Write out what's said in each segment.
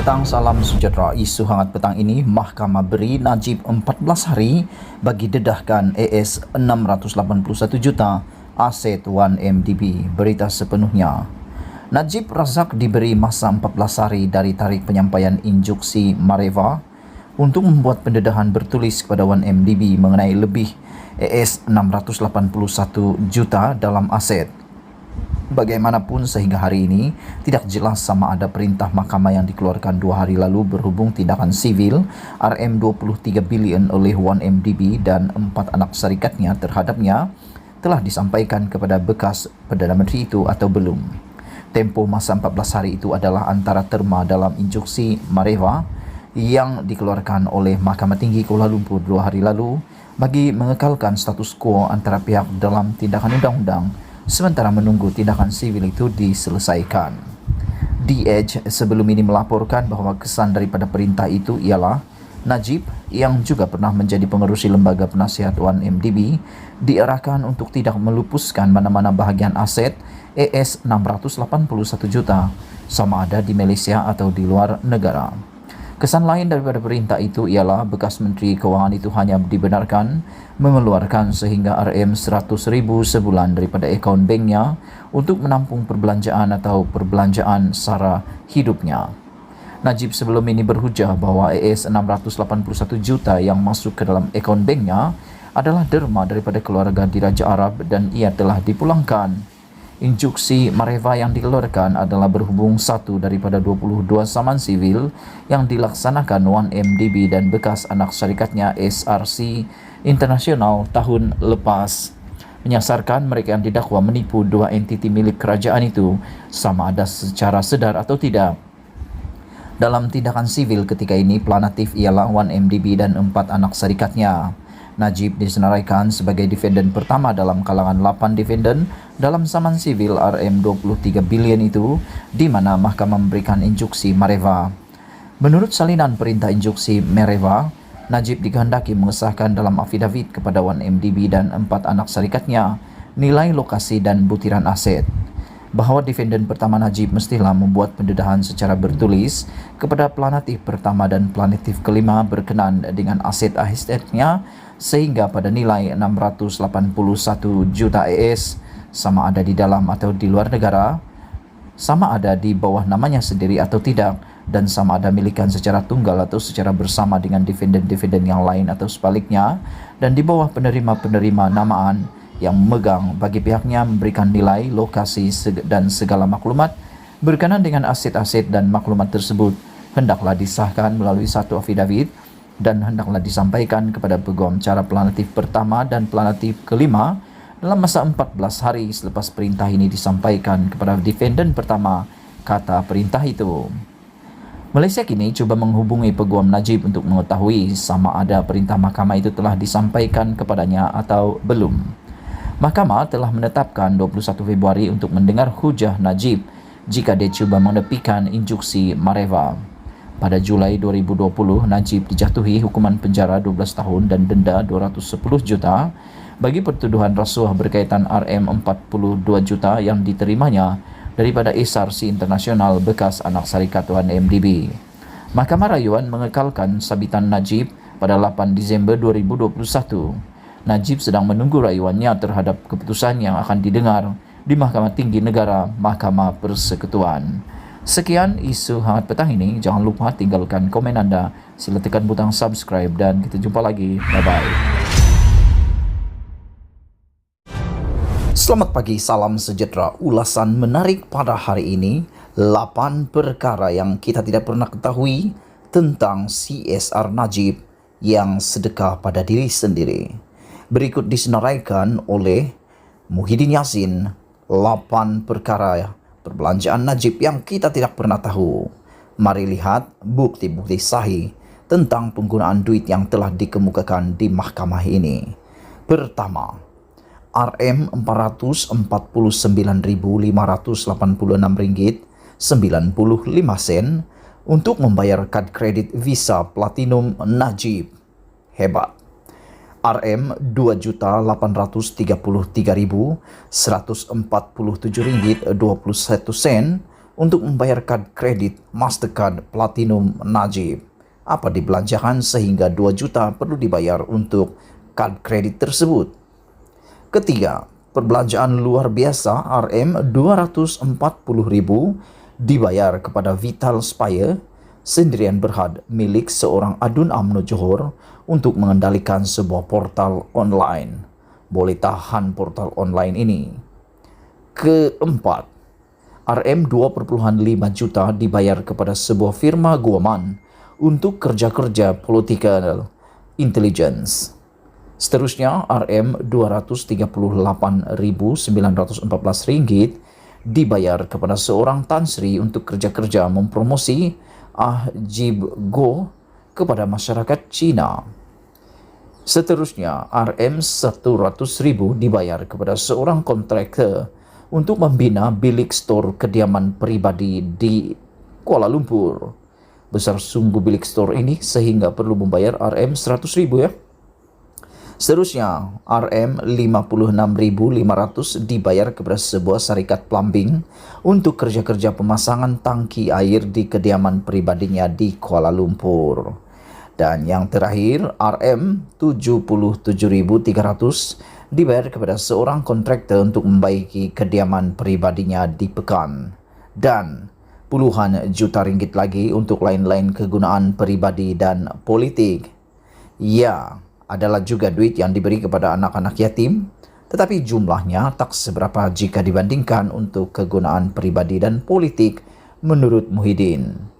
petang, salam sejahtera. Isu hangat petang ini, Mahkamah beri Najib 14 hari bagi dedahkan AS 681 juta aset 1MDB. Berita sepenuhnya. Najib Razak diberi masa 14 hari dari tarikh penyampaian instruksi Mareva untuk membuat pendedahan bertulis kepada 1MDB mengenai lebih AS 681 juta dalam aset. Bagaimanapun sehingga hari ini tidak jelas sama ada perintah mahkamah yang dikeluarkan 2 hari lalu berhubung tindakan sivil RM23 bilion oleh 1MDB dan 4 anak syarikatnya terhadapnya telah disampaikan kepada bekas Perdana Menteri itu atau belum. Tempoh masa 14 hari itu adalah antara terma dalam instruksi Mareva yang dikeluarkan oleh Mahkamah Tinggi Kuala Lumpur 2 hari lalu bagi mengekalkan status quo antara pihak dalam tindakan undang-undang sementara menunggu tindakan sivil itu diselesaikan. DH sebelum ini melaporkan bahawa kesan daripada perintah itu ialah Najib yang juga pernah menjadi pengerusi lembaga penasihat 1MDB diarahkan untuk tidak melupuskan mana-mana bahagian aset AS 681 juta sama ada di Malaysia atau di luar negara. Kesan lain daripada perintah itu ialah bekas Menteri Kewangan itu hanya dibenarkan mengeluarkan sehingga RM100,000 sebulan daripada akaun banknya untuk menampung perbelanjaan atau perbelanjaan sara hidupnya. Najib sebelum ini berhujah bahawa AS 681 juta yang masuk ke dalam akaun banknya adalah derma daripada keluarga di Raja Arab dan ia telah dipulangkan. Instruksi Mareva yang dikeluarkan adalah berhubung satu daripada 22 saman sivil yang dilaksanakan 1MDB dan bekas anak syarikatnya SRC International tahun lepas. Menyasarkan mereka yang didakwa menipu 2 entiti milik kerajaan itu sama ada secara sedar atau tidak. Dalam tindakan sivil ketika ini, pelanatif ialah 1MDB dan 4 anak syarikatnya. Najib disenaraikan sebagai defendant pertama dalam kalangan 8 defendant dalam saman sivil RM23 bilion itu di mana mahkamah memberikan instruksi Mareva. Menurut salinan perintah instruksi Mareva, Najib dikehendaki mengesahkan dalam afidavit kepada 1MDB dan 4 anak syarikatnya nilai lokasi dan butiran aset. Bahawa defendant pertama Najib mestilah membuat pendedahan secara bertulis kepada pelanatif pertama dan pelanatif kelima berkenaan dengan aset-asetnya sehingga pada nilai 681 juta AS sama ada di dalam atau di luar negara, sama ada di bawah namanya sendiri atau tidak, dan sama ada milikan secara tunggal atau secara bersama dengan defendant-defendant yang lain atau sebaliknya, dan di bawah penerima-penerima namaan yang memegang bagi pihaknya memberikan nilai, lokasi dan segala maklumat berkenaan dengan aset-aset dan maklumat tersebut hendaklah disahkan melalui satu afidavit dan hendaklah disampaikan kepada peguam cara pelanatif pertama dan pelanatif kelima dalam masa 14 hari selepas perintah ini disampaikan kepada defendant pertama, kata perintah itu. Malaysia kini cuba menghubungi peguam Najib untuk mengetahui sama ada perintah mahkamah itu telah disampaikan kepadanya atau belum. Mahkamah telah menetapkan 21 Februari untuk mendengar hujah Najib jika dia cuba menepikan instruksi Mareva. Pada Julai 2020, Najib dijatuhi hukuman penjara 12 tahun dan denda 210 juta bagi pertuduhan rasuah berkaitan RM42 juta yang diterimanya daripada SRC International bekas anak syarikat 1MDB. Mahkamah Rayuan mengekalkan sabitan Najib pada 8 Disember 2021. Najib sedang menunggu rayuannya terhadap keputusan yang akan didengar di Mahkamah Tinggi Negara, Mahkamah Persekutuan. Sekian isu hangat petang ini. Jangan lupa tinggalkan komen anda. Sila tekan butang subscribe dan kita jumpa lagi. Bye-bye. Selamat pagi, salam sejahtera. Ulasan menarik pada hari ini, 8 perkara yang kita tidak pernah ketahui tentang CSR Najib yang sedekah pada diri sendiri. Berikut disenaraikan oleh Muhyiddin Yassin, 8 perkara perbelanjaan Najib yang kita tidak pernah tahu. Mari lihat bukti-bukti sahih tentang penggunaan duit yang telah dikemukakan di mahkamah ini. Pertama, RM449.586 untuk membayar kad kredit Visa Platinum Najib. Hebat. RM2.833.147 ringgit 21 sen untuk membayar kad kredit Mastercard Platinum Najib. Apa dibelanjakan sehingga 2 juta perlu dibayar untuk kad kredit tersebut? Ketiga, perbelanjaan luar biasa Rm240.000 dibayar kepada Vital Spire, sendirian berhad milik seorang Adun UMNO Johor untuk mengendalikan sebuah portal online. Boleh tahan portal online ini. Keempat, Rm2,5 juta dibayar kepada sebuah firma Guaman untuk kerja-kerja political intelligence. Seterusnya, Rm238.914 dibayar kepada seorang Tan Sri untuk kerja-kerja mempromosi Ajib Go kepada masyarakat Cina. Seterusnya, Rm100.000 dibayar kepada seorang kontraktor untuk membina bilik store kediaman pribadi di Kuala Lumpur. Besar sungguh bilik store ini sehingga perlu membayar Rm100.000 ya. Seterusnya, Rm56.500 dibayar kepada sebuah syarikat plumbing untuk kerja-kerja pemasangan tangki air di kediaman pribadinya di Kuala Lumpur. Dan yang terakhir, Rm77.300 dibayar kepada seorang kontraktor untuk membaiki kediaman pribadinya di Pekan. Dan puluhan juta ringgit lagi untuk lain-lain kegunaan pribadi dan politik. Ya, adalah juga duit yang diberi kepada anak-anak yatim, tetapi jumlahnya tak seberapa jika dibandingkan untuk kegunaan pribadi dan politik menurut Muhyiddin.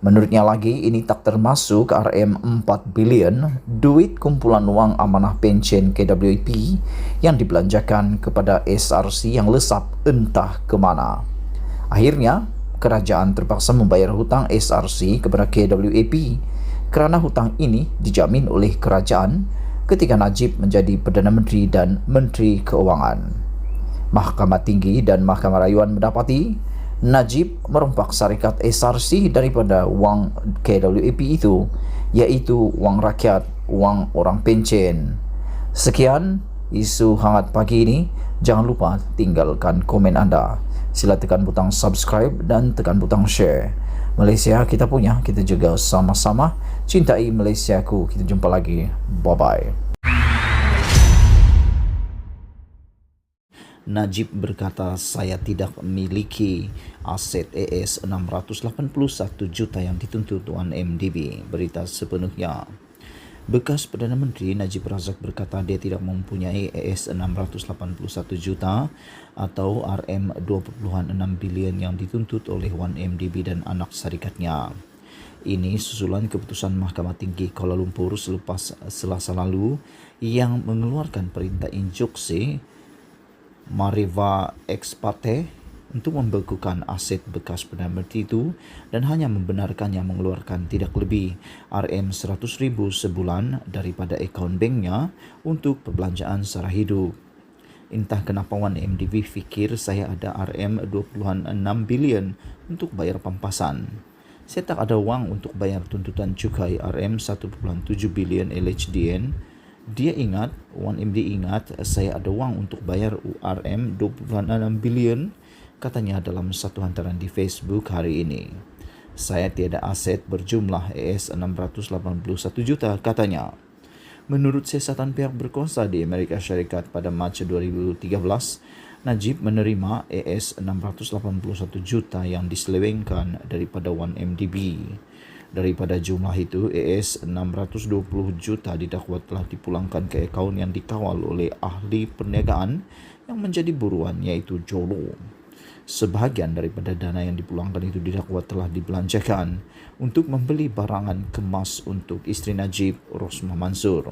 Menurutnya lagi, ini tak termasuk Rm4 bilion duit kumpulan wang amanah pension KWP yang dibelanjakan kepada SRC yang lesap entah kemana. Akhirnya, kerajaan terpaksa membayar hutang SRC kepada KWP kerana hutang ini dijamin oleh kerajaan ketika Najib menjadi Perdana Menteri dan Menteri Keuangan. Mahkamah Tinggi dan Mahkamah Rayuan mendapati Najib merompak syarikat SRC daripada wang KWP itu, iaitu wang rakyat, wang orang pencen. Sekian isu hangat pagi ini. Jangan lupa tinggalkan komen anda. Sila tekan butang subscribe dan tekan butang share. Malaysia kita punya, kita juga sama-sama cintai Malaysiaku. Kita jumpa lagi. Bye-bye. Najib berkata, saya tidak memiliki aset AS 681 juta yang dituntut 1MDB. Berita sepenuhnya. Bekas Perdana Menteri Najib Razak berkata dia tidak mempunyai AS 681 juta atau Rm2.6 bilion yang dituntut oleh 1MDB dan anak syarikatnya. Ini susulan keputusan Mahkamah Tinggi Kuala Lumpur selepas Selasa lalu yang mengeluarkan perintah injuksi Mariva ex parte untuk membekukan aset bekas Perdana Menteri itu dan hanya membenarkannya mengeluarkan tidak lebih Rm100.000 sebulan daripada akaun banknya untuk perbelanjaan sara hidup. Entah kenapa 1MDB fikir saya ada Rm2.6 bilion untuk bayar pampasan. Saya tak ada wang untuk bayar tuntutan cukai Rm1.7 bilion LHDN. Dia ingat, 1MD ingat saya ada wang untuk bayar Rm2.6 bilion, katanya dalam satu hantaran di Facebook hari ini. Saya tiada aset berjumlah AS 681 juta, katanya. Menurut siasatan pihak berkuasa di Amerika Syarikat pada Mac 2013, Najib menerima AS 681 juta yang diselewengkan daripada 1MDB. Daripada jumlah itu, AS 620 juta didakwa telah dipulangkan ke akaun yang dikawal oleh ahli perniagaan yang menjadi buruan, iaitu Jolo. Sebahagian daripada dana yang dipulangkan itu didakwa telah dibelanjakan untuk membeli barangan kemas untuk isteri Najib, Rosmah Mansur.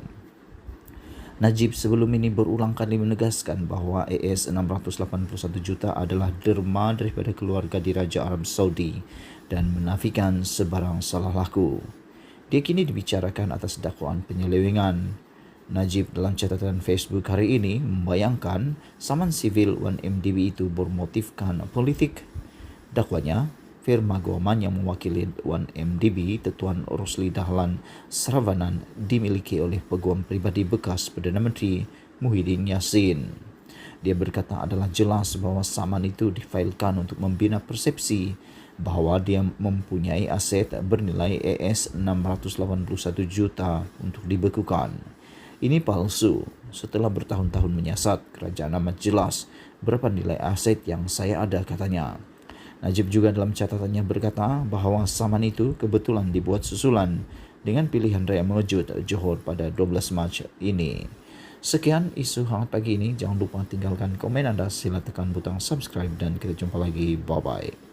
Najib sebelum ini berulang kali menegaskan bahawa AS 681 juta adalah derma daripada keluarga diraja Arab Saudi dan menafikan sebarang salah laku. Dia kini dibicarakan atas dakwaan penyelewengan. Najib dalam catatan Facebook hari ini membayangkan saman sivil 1MDB itu bermotifkan politik. Dakwanya, firma Guaman yang mewakili 1MDB, Tuan Rosli Dahlan Saravanan, dimiliki oleh peguam pribadi bekas Perdana Menteri Muhyiddin Yassin. Dia berkata adalah jelas bahwa saman itu difailkan untuk membina persepsi bahwa dia mempunyai aset bernilai AS681 juta untuk dibekukan. Ini palsu. Setelah bertahun-tahun menyiasat, kerajaan amat jelas berapa nilai aset yang saya ada, katanya. Najib juga dalam catatannya berkata bahawa saman itu kebetulan dibuat susulan dengan pilihan raya mengejut Johor pada 12 Mac ini. Sekian isu hangat pagi ini. Jangan lupa tinggalkan komen anda, sila tekan butang subscribe dan kita jumpa lagi. Bye-bye.